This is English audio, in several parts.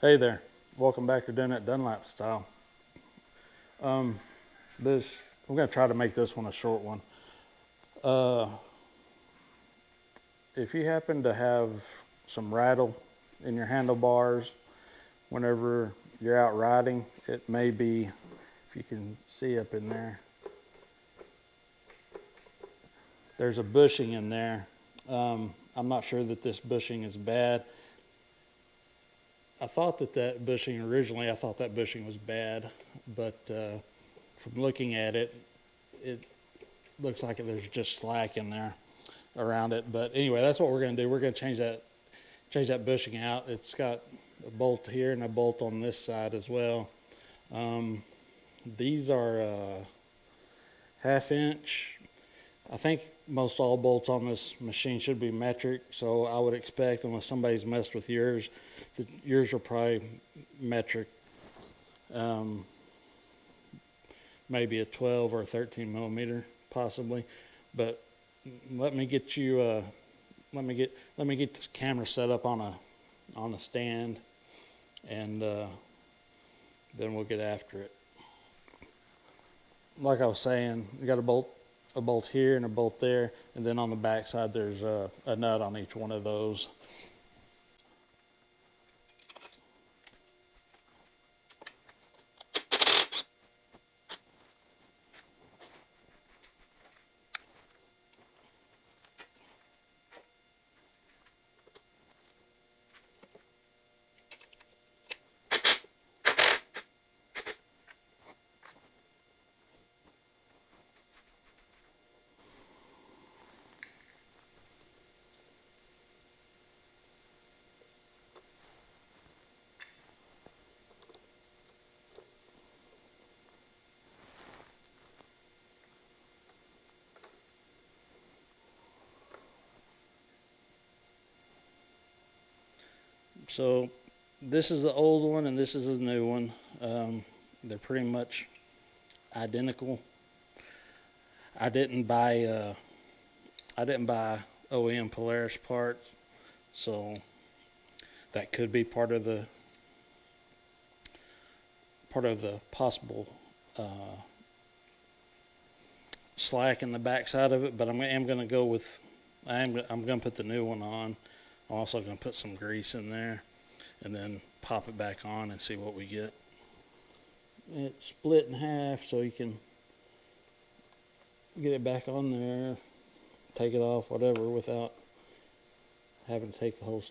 Hey there, welcome back to doing it Dunlap style. This I'm gonna try to make this one a short one. Uh, if you happen to have some rattle in your handlebars whenever you're out riding, it may be, if you can see up in there, there's a bushing in there. I'm not sure that this bushing is bad. I thought that bushing originally, I thought that bushing was bad, but from looking at it, it looks like there's just slack in there around it. But anyway, that's what we're going to do. We're going to change that bushing out. It's got a bolt here and a bolt on this side as well. These are 1/2 inch. I think most all bolts on this machine should be metric, so I would expect, unless somebody's messed with yours, that yours are probably metric. Maybe a 12 or a 13 millimeter possibly. But let me get you let me get this camera set up on a stand, and then we'll get after it. Like I was saying, you got a bolt here and a bolt there, and then on the back side there's a nut on each one of those. So this is the old one and this is the new one. They're pretty much identical. I didn't buy OEM Polaris parts, so that could be part of the possible slack in the back side of it. But I am going to go with I'm going to put the new one on. I'm also going to put some grease in there and then pop it back on and see what we get. It's split in half, so you can get it back on there, take it off, whatever, without having to take the whole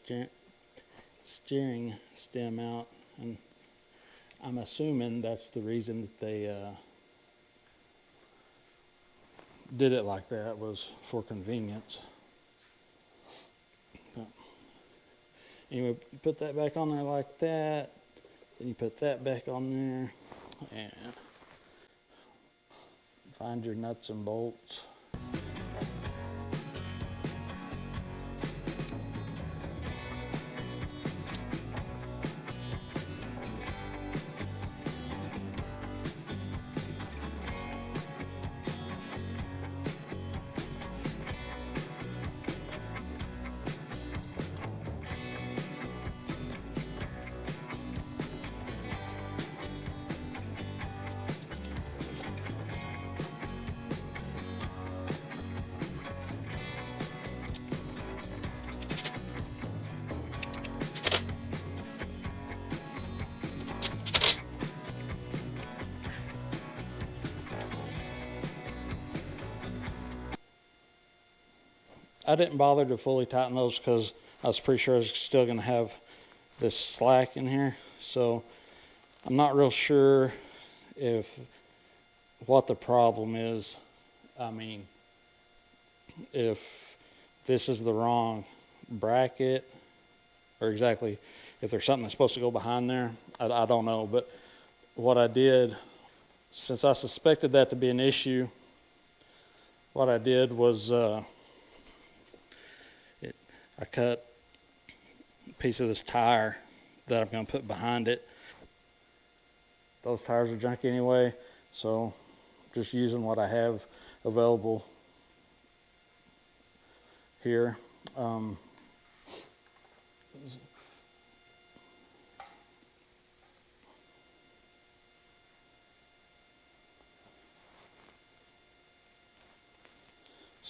steering stem out. And I'm assuming that's the reason that they did it like that, was for convenience. Anyway, put that back on there like that. Then you put that back on there and find your nuts and bolts. I didn't bother to fully tighten those because I was pretty sure I was still going to have this slack in here. So I'm not real sure if what the problem is. I mean, if this is the wrong bracket, or exactly if there's something that's supposed to go behind there, I don't know. But what I did, since I suspected that to be an issue, what I did was I cut a piece of this tire that I'm going to put behind it. Those tires are junk anyway, so just using what I have available here.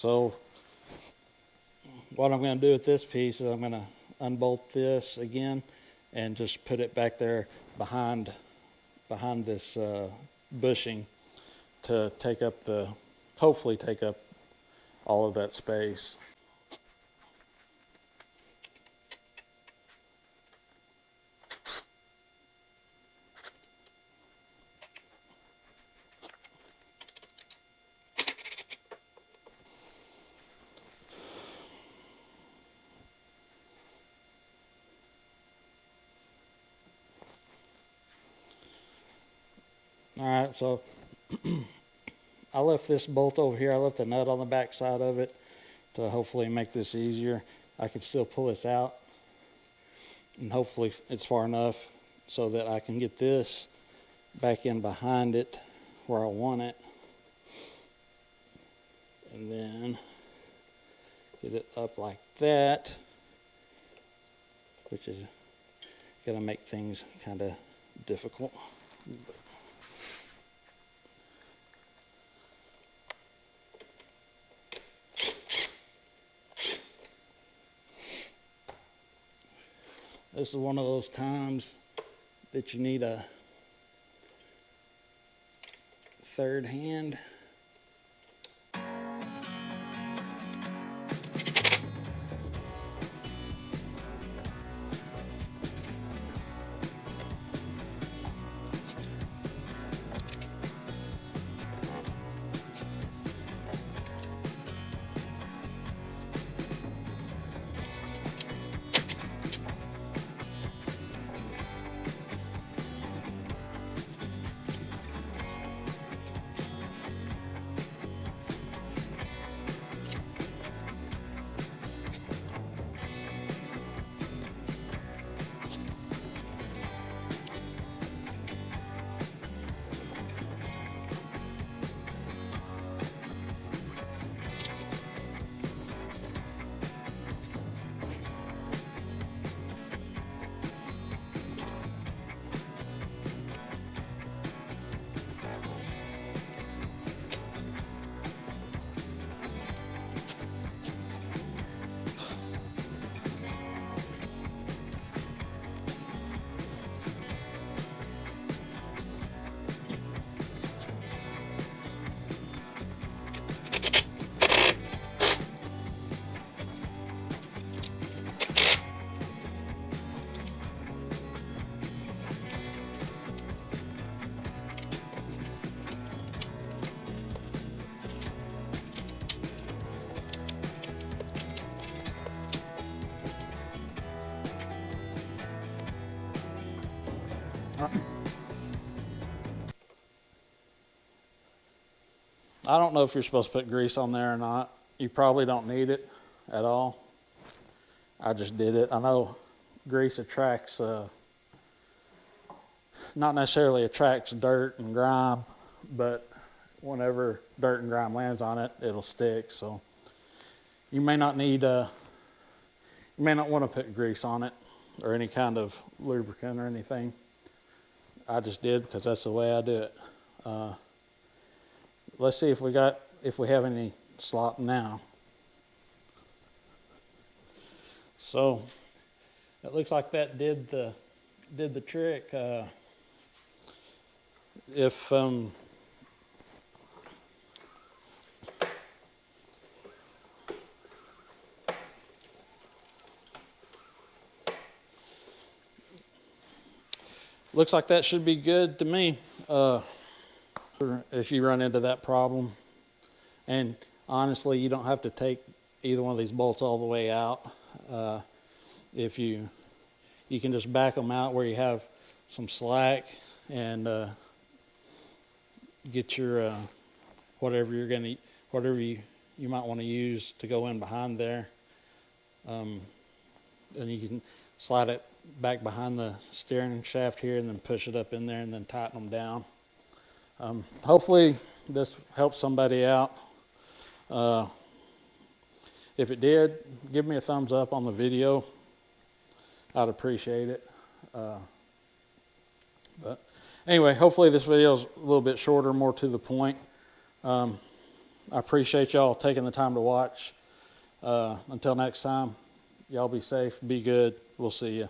So what I'm going to do with this piece is I'm going to unbolt this again and just put it back there behind this bushing to take up hopefully take up all of that space. All right, so I left this bolt over here. I left the nut on the back side of it to hopefully make this easier. I can still pull this out, and hopefully it's far enough so that I can get this back in behind it where I want it, and then get it up like that, which is gonna make things kind of difficult. This is one of those times that you need a third hand. I don't know if you're supposed to put grease on there or not. You probably don't need it at all. I just did it. I know grease attracts, not necessarily attracts dirt and grime, but whenever dirt and grime lands on it, it'll stick. So you may not need, you may not want to put grease on it or any kind of lubricant or anything. I just did because that's the way I do it. Let's see if we have any slop now. So it looks like that did the trick. Looks like that should be good to me. If you run into that problem, and honestly, you don't have to take either one of these bolts all the way out. If you can just back them out where you have some slack and get your whatever you might want to use to go in behind there, and you can slide it back behind the steering shaft here and then push it up in there and then tighten them down. Hopefully this helps somebody out. If it did, give me a thumbs up on the video. I'd appreciate it. But anyway, hopefully this video is a little bit shorter, more to the point. I appreciate y'all taking the time to watch. Until next time, y'all be safe, be good. We'll see you.